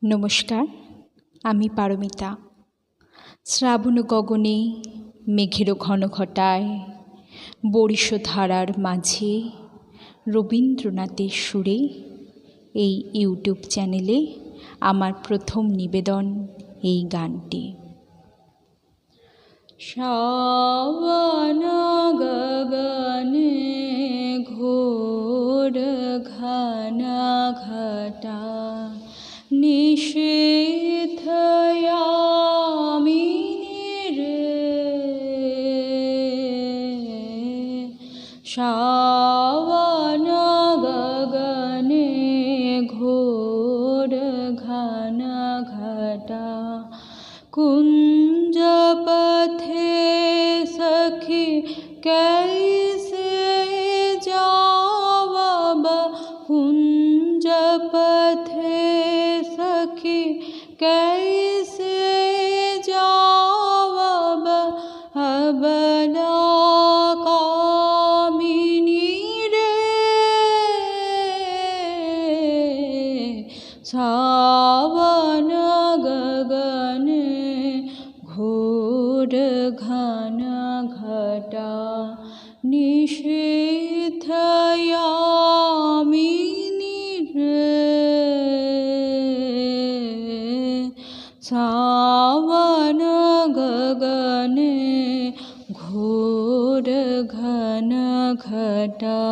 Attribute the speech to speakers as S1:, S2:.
S1: নমস্কার, আমি পারমিতা। শ্রাবণ গগনে মেঘের ঘন ঘটায় বরিশধারার মাঝে রবীন্দ্রনাথের সুরে এই ইউটিউব চ্যানেলে আমার প্রথম নিবেদন এই গানটি। শ্রাবণ গগনে ঘোর ঘন ঘটা নিষেধ यामिनी श्रावण गगने घोर घन घटा कुंज पथे सखी कैसे जावब कुंज पथे सखी कैसे जावब अबला कामिनी रे श्रावण गगने घोर घन घटा निषेध यामिनी रे श्रावण गगने घोर घन घटा।